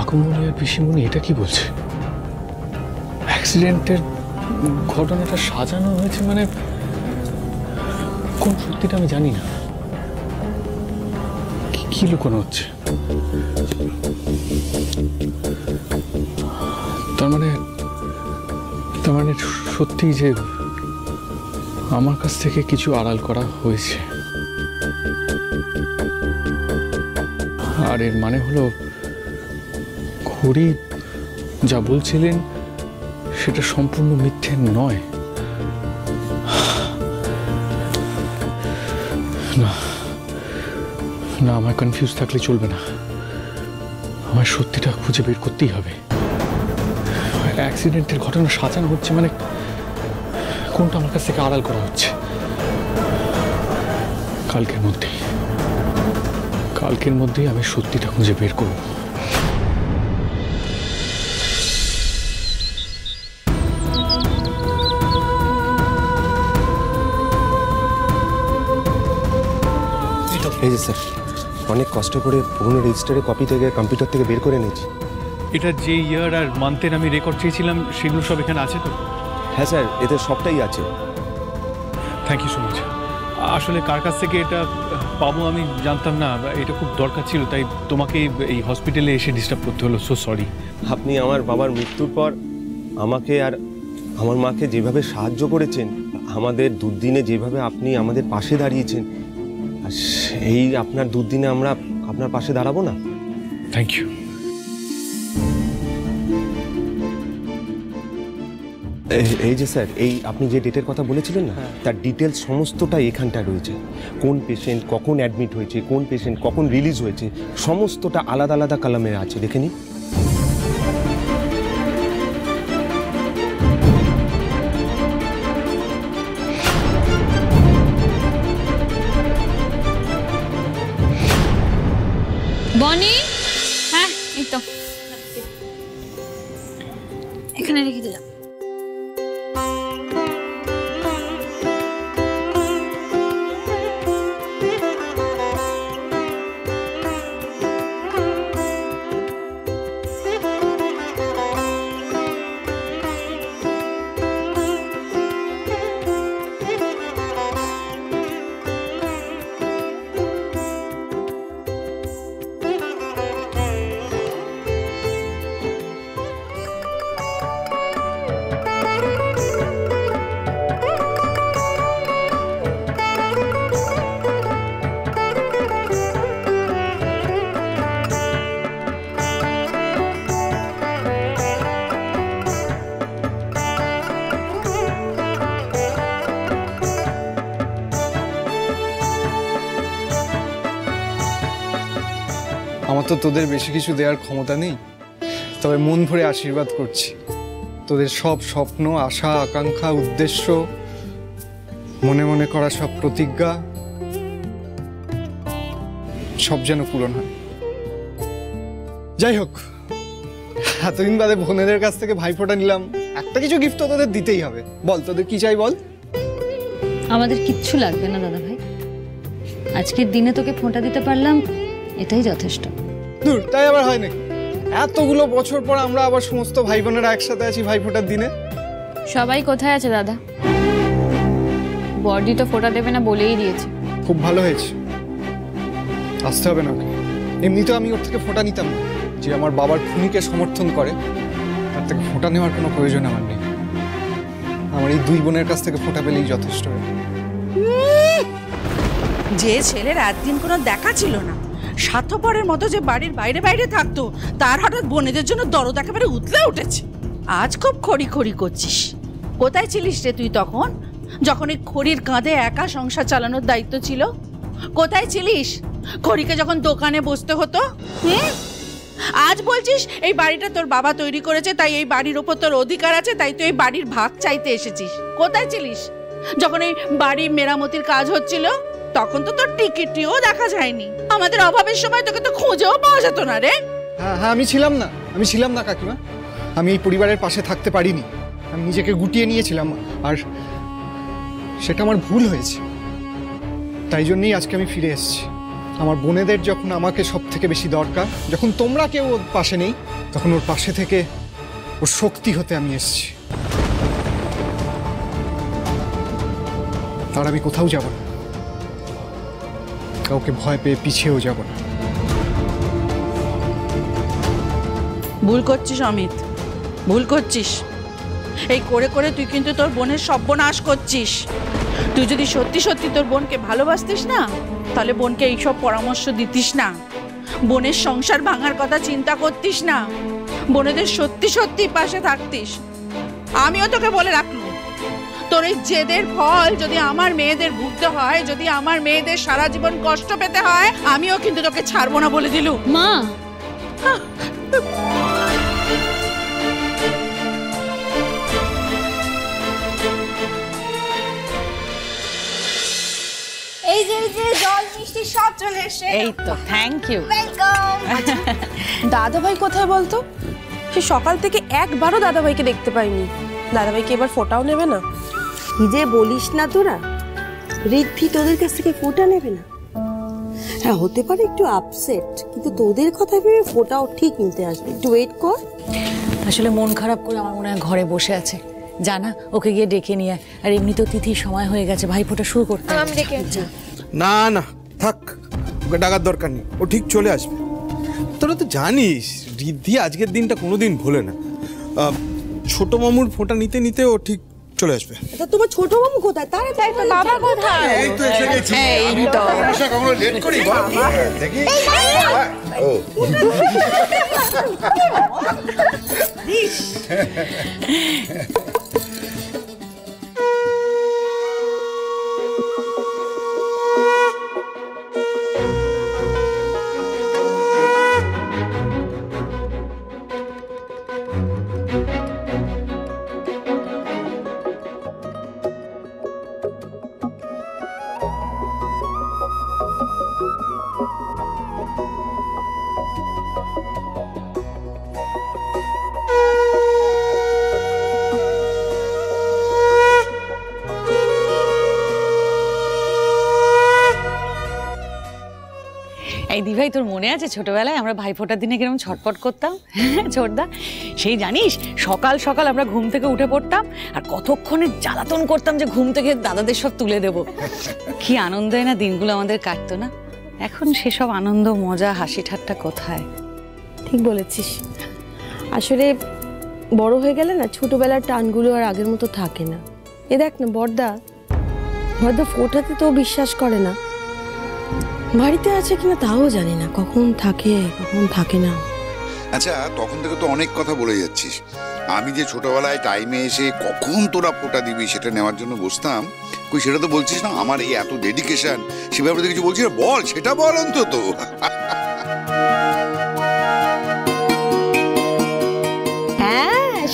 কাকুমণি আর পিসিমণি এটা কি বলছে? অ্যাক্সিডেন্টের ঘটনাটা সাজানো হয়েছে মানে কোন সত্যিটা আমি জানি না। কি লুকানো হচ্ছে? তার মানে সত্যি যে আমার কাছ থেকে কিছু আড়াল করা হয়েছে, আর এর মানে হলো ঘড়ি যা বলছিলেন সেটা সম্পূর্ণ মিথ্যে নয়। না না, আমার কনফিউজ থাকলে চলবে না, আমার সত্যিটা খুঁজে বের করতেই হবে। অ্যাক্সিডেন্টের ঘটনা সাজানো হচ্ছে মানে কোনটা আমার কাছ থেকে আড়াল করা হচ্ছে? কালকের মধ্যেই আমি সত্যিটা খুঁজে বের করব। এই যে স্যার, অনেক কষ্ট করে পুরনো রেজিস্টারের কপি থেকে কম্পিউটার থেকে বের করে নিয়েছি। এটা যে ইয়ার আর মান্থের আমি রেকর্ড চেয়েছিলাম সেগুলো সব এখানে আছে তো? হ্যাঁ স্যার, এদের সবটাই আছে। Thank you so much. আসলে কার কাছ থেকে এটা পাবো আমি জানতাম না, এটা খুব দরকার ছিল, তাই তোমাকে এই হসপিটালে এসে ডিস্টার্ব করতে হলো। So sorry. আপনি আমার বাবার মৃত্যুর পর আমাকে আর আমার মাকে যেভাবে সাহায্য করেছেন, আমাদের দুর্দিনে যেভাবে আপনি আমাদের পাশে দাঁড়িয়েছেন, আর এই আপনার দুর্দিনে আমরা আপনার পাশে দাঁড়াবো না? Thank you. এই যে স্যার, এই আপনি যে ডেটের কথা বলেছিলেন না, তার ডিটেলস সমস্তটা এখানটা রয়েছে। কোন পেশেন্ট কখন অ্যাডমিট হয়েছে, কোন পেশেন্ট কখন রিলিজ হয়েছে, সমস্তটা আলাদা আলাদা কলামে আছে, দেখে নিন। বনি, হ্যাঁ এই তো এখানে রেখে দিলাম। আমার তো তোদের বেশি কিছু দেওয়ার ক্ষমতা নেই, তবে মন ভরে আশীর্বাদ করছি তোদের সব স্বপ্ন, আশা, আকাঙ্ক্ষা, উদ্দেশ্য, মনে মনে করা সব প্রতিজ্ঞা সব যেন পূরণ হয়। যাই হোক, এতদিন বাদে বোনেদের কাছ থেকে ভাইফোঁটা নিলাম, একটা কিছু গিফট তো তোদের দিতেই হবে। বল তোদের কি চাই বল? আমাদের কিচ্ছু লাগবে না দাদা ভাই, আজকের দিনে তোকে ফোঁটা দিতে পারলাম এটাই যথেষ্ট। দূর, তাই আবার হয় নাকি? এতগুলো বছর পর আমরা আবার সমস্ত ভাই বোনেরা একসাথে আছি ভাইফোঁটার দিনে। সবাই কোথায় আছে দাদা? বড়দি তো ফোঁটা দেবে না বলেই দিয়েছে। খুব ভালো হয়েছে, আসতে হবে না ওকে। এমনিতেও আমি ওর থেকে ফোঁটা নিতাম না, যে আমার বাবার খুনিকে সমর্থন করে তার থেকে ফোঁটা নেওয়ার কোনো প্রয়োজন আমার নেই। আমার এই দুই বোনের কাছ থেকে ফোঁটা পেলেই যথেষ্ট। যে ছেলের একদিন কোনো দেখা ছিল না, স্বার্থপরের মতো যে বাড়ির বাইরে বাইরে থাকতো, তার হঠাৎ বোনেদের জন্য দরদ একেবারে উতলে উঠেছে। আজ খুব খড়ি খড়ি করছিস। কোথায় ছিলিস রে তুই তখন, যখন এই খড়ির কাঁধে একা সংসার চালানোর দায়িত্ব ছিল? কোথায় ছিলিস খড়িকে যখন দোকানে বসতে হতো? আজ বলছিস এই বাড়িটা তোর বাবা তৈরি করেছে, তাই এই বাড়ির ওপর তোর অধিকার আছে, তাই তুই এই বাড়ির ভাগ চাইতে এসেছিস। কোথায় ছিলিস যখন এই বাড়ির মেরামতির কাজ হচ্ছিল? তখন তো তোর টিকিটটিও দেখা যায়নি। আমাদের অভাবের সময় তোকে তো খুঁজেও পাওয়া যেত না রে। হ্যাঁ হ্যাঁ, আমি ছিলাম না কাকিমা। আমি এই পরিবারের পাশে থাকতে পারিনি, আমি নিজেকে গুটিয়ে নিয়েছিলাম, আর সেটা আমার ভুল হয়েছে। তাই জন্যই আজকে আমি ফিরে এসেছি। আমার বোনেদের যখন আমাকে সব থেকে বেশি দরকার, যখন তোমরা কেউ ওর পাশে নেই, তখন ওর পাশে থেকে ওর শক্তি হতে আমি এসেছি। আর আমি কোথাও যাব না, কাউকে ভয় পেয়ে পিছিয়েও যাব না। ভুল করছিস অমিত, ভুল করছিস। এই করে করে তুই কিন্তু তোর বোনের সর্বনাশ করছিস। তুই যদি সত্যি সত্যি তোর বোনকে ভালোবাসতিস না, তাহলে বোনকে এইসব পরামর্শ দিতিস না, বোনের সংসার ভাঙার কথা চিন্তা করতিস না, বোনেদের সত্যি সত্যি পাশে থাকতিস। আমিও তোকে বলে রাখলুম, তোর এই জেদের ফল যদি আমার মেয়েদের ভুগতে হয়, যদি আমার মেয়েদের সারা জীবন কষ্ট পেতে হয়, আমিও কিন্তু তোকে ছাড়বো না বলে দিলুম। মা, এই যে জল মিষ্টি সব চলে এসেছে। এই তো, থ্যাংক ইউ। ওয়েলকাম। দাদা ভাই কোথায় বলতো? সে সকাল থেকে একবারও দাদা ভাইকে দেখতে পাইনি। দাদা ভাইকে এবার ফোটাও নেবে না? কি যে বলিস না তোরা, ঋদ্ধি তোদের কাছ থেকে ফোটা নেবে না? হ্যাঁ, হতে পারে একটু আপসেট, কিন্তু তোদের কথা ভেবে ফোটাও ঠিক নিতে আসবে। একটু ওয়েট কর। আসলে মন খারাপ করে আমার মনে হয় ঘরে বসে আছে। জানা, ওকে গিয়ে ডেকে নিয়ে আয়। আর এমনি তো তিথির সময় হয়ে গেছে, ভাইফোঁটা শুরু করতে হবে। আমি ডেকে আনছি। না না থাক, ওকে ডাকার দরকার নেই, ও ঠিক চলে আসবে। তোরা তো জানিস ঋদ্ধি আজকের দিনটা কোনোদিন ভোলে না। ছোট মামুর ফোঁটা নিতে নিতে ও ঠিক চলে আসবে। তা তোমার ছোট মামু কোথায়? তারা তাই তো বাবা কোথায়? এই তো এসে গেছি। এই তো। কখনো লেট করি বল দেখি। ও এই দিভাই, তোর মনে আছে ছোটবেলায় আমরা ভাইফোঁটার দিনে কিরকম ছটপট করতাম? ছোটদা, সেই জানিস সকাল সকাল আমরা ঘুম থেকে উঠে পড়তাম আর কতক্ষণে জ্বালাতন করতাম যে ঘুম থেকে দাদাদের সব তুলে দেব। কি আনন্দ না দিনগুলো আমাদের কাটতো না? এখন সেসব আনন্দ, মজা, হাসি ঠাট্টা কোথায়? ঠিক বলেছিস। আসলে বড় হয়ে গেলে না ছোটবেলার টানগুলো আর আগের মতো থাকে না। এ দেখ না, বড়দা ফোটাতে তো বিশ্বাস করে না। বাড়িতে আছে কিনা তাও জানি না, কখন থাকে কখন থাকে না। আচ্ছা, তখন থেকে তো অনেক কথা বলে যাচ্ছিস। আমি যে ছোটবেলায় টাইমে এসে কখন তোরা ফোঁটা দিবি সেটা নেওয়ার জন্য বসতাম, কই সেটা তো বলছিস না। আমার এই এত ডেডিকেশন, সে ব্যাপারে কিছু বলছিস না? বল, সেটা বল অন্তত।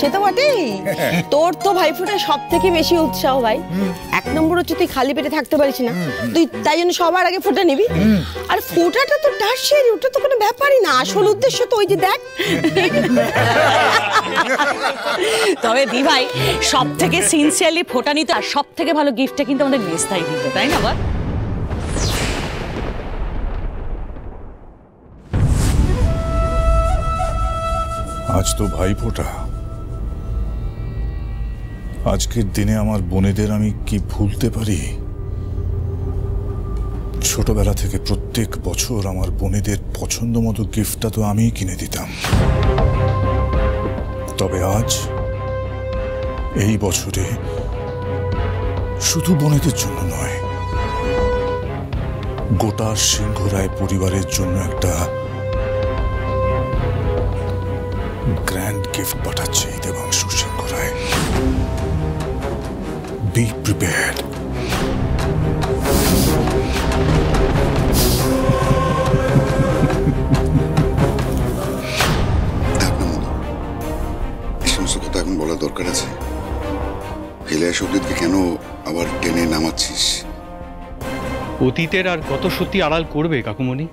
সে তো বটেই। তোর তো ভাইফোঁটায় সব থেকে বেশি উৎসাহ ভাই। এক নম্বর হচ্ছে তুই খালি পেটে থাকতে পারিস না, তুই তাই জন্য সবার আগে ফোঁটা নিবি। আর ফোঁটাটা তো টার্সিয়ারি, ওটা তো কোনো ব্যাপারই না। আসল উদ্দেশ্য তো ওই যে দেখ। তবে দিভাই, সব থেকে সিনসিয়ারলি ফোঁটা নিতে আর সব থেকে ভালো গিফটটা কিন্তু আমাদের মেজদাই দিত, তাই না বল? আজ তো ভাইফোঁটা। আজকের দিনে আমার বোনেদের আমি কি ভুলতে পারি? ছোটবেলা থেকে প্রত্যেক বছর আমার বোনেদের পছন্দ মতো গিফটটা তো আমিই কিনে দিতাম। তবে আজ এই বছরে শুধু বোনেদের জন্য নয়, গোটা সিংহরায় পরিবারের জন্য একটা গ্র্যান্ড গিফট পাঠাচ্ছে এই দেবাংশু সিংহ রায়। Be prepared. এই সমস্ত কথা এখন বলা দরকার আছে? ফেলে শব্দকে কেন আবার টেনে নামাচ্ছিস? অতীতের আর কত সত্যি আড়াল করবে কাকুমণি?